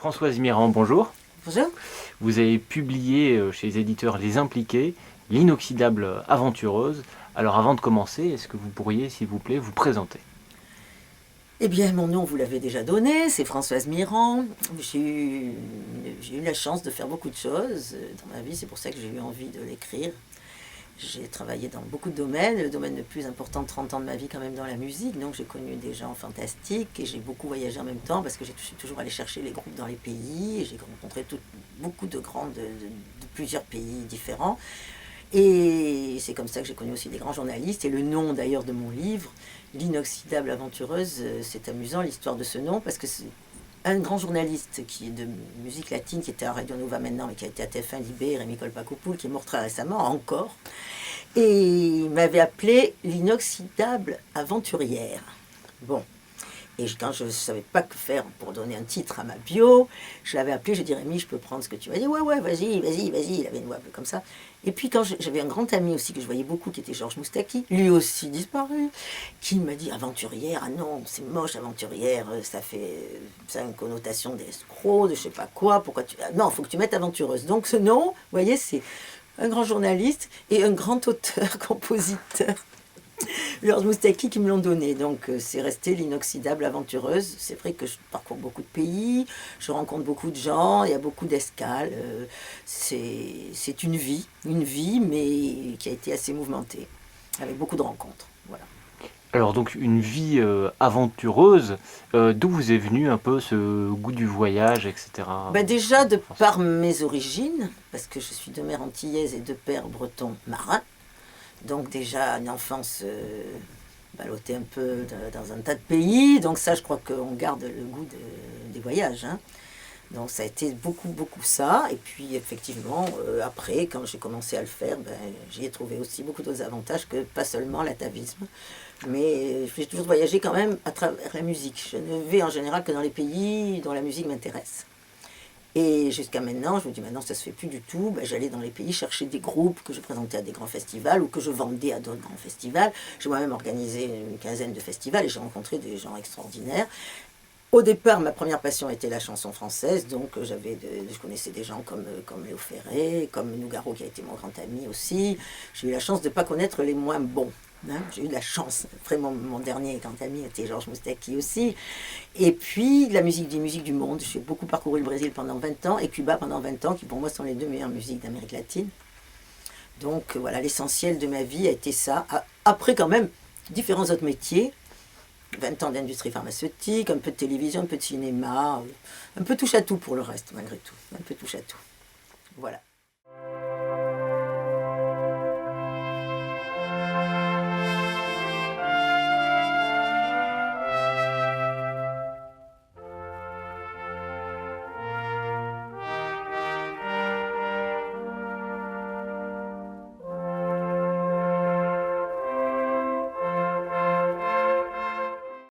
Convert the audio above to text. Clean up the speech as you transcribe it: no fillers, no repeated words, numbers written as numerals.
Françoise Mirand, bonjour. Bonjour. Vous avez publié chez les éditeurs Les Impliqués, l'inoxydable aventureuse. Alors avant de commencer, est-ce que vous pourriez, s'il vous plaît, vous présenter? Eh bien, mon nom, vous l'avez déjà donné, c'est Françoise Mirand. J'ai eu la chance de faire beaucoup de choses dans ma vie, c'est pour ça que j'ai eu envie de l'écrire. J'ai travaillé dans beaucoup de domaines, le domaine le plus important de 30 ans de ma vie quand même dans la musique, donc j'ai connu des gens fantastiques et j'ai beaucoup voyagé en même temps parce que je suis toujours allée chercher les groupes dans les pays et j'ai rencontré beaucoup de grands de plusieurs pays différents. Et c'est comme ça que j'ai connu aussi des grands journalistes. Et le nom d'ailleurs de mon livre, L'inoxydable aventureuse, c'est amusant l'histoire de ce nom parce que c'est un grand journaliste qui est de musique latine, qui était à Radio Nova maintenant, mais qui a été à TF1 Libé, Rémi Colpacopoul, qui est mort très récemment encore. Et il m'avait appelé l'inoxydable aventurière. Bon. Et quand je ne savais pas que faire pour donner un titre à ma bio, je l'avais appelé, j'ai dit Rémi, je peux prendre ce que tu vas dire. Ouais, vas-y. Il avait une voix un peu comme ça. Et puis quand j'avais un grand ami aussi que je voyais beaucoup, qui était Georges Moustaki, lui aussi disparu, qui m'a dit aventurière, ah non, c'est moche aventurière, ça a une connotation d'escroc, de je sais pas quoi, pourquoi tu... Non, il faut que tu mettes aventureuse. Donc ce nom, vous voyez, c'est un grand journaliste et un grand auteur, compositeur. Georges Moustaki qui me l'ont donné, donc c'est resté l'inoxydable aventureuse. C'est vrai que je parcours beaucoup de pays, je rencontre beaucoup de gens, il y a beaucoup d'escales. C'est une vie, mais qui a été assez mouvementée, avec beaucoup de rencontres. Voilà. Alors donc une vie aventureuse, d'où vous est venu un peu ce goût du voyage, etc. Ben déjà, de par mes origines, parce que je suis de mère antillaise et de père breton marin, donc déjà une enfance ballottée un peu dans un tas de pays, donc ça je crois qu'on garde le goût des voyages. Hein. Donc ça a été beaucoup ça, et puis effectivement après quand j'ai commencé à le faire, ben, j'y ai trouvé aussi beaucoup d'autres avantages que pas seulement l'atavisme, mais j'ai toujours voyagé quand même à travers la musique. Je ne vais en général que dans les pays dont la musique m'intéresse. Et jusqu'à maintenant, je me dis maintenant ça se fait plus du tout, ben, j'allais dans les pays chercher des groupes que je présentais à des grands festivals ou que je vendais à d'autres grands festivals. J'ai moi-même organisé une quinzaine de festivals et j'ai rencontré des gens extraordinaires. Au départ, ma première passion était la chanson française, donc je connaissais des gens comme Léo Ferré, comme Nougaro qui a été mon grand ami aussi. J'ai eu la chance de ne pas connaître les moins bons. Hein. J'ai eu de la chance. Après, mon dernier grand ami était Georges Moustaki aussi. Et puis, la musique du monde. J'ai beaucoup parcouru le Brésil pendant 20 ans et Cuba pendant 20 ans, qui pour moi sont les deux meilleures musiques d'Amérique latine. Donc voilà, l'essentiel de ma vie a été ça. Après, quand même, différents autres métiers. 20 ans d'industrie pharmaceutique, un peu de télévision, un peu de cinéma, un peu touche à tout pour le reste, malgré tout. Un peu touche à tout. Voilà.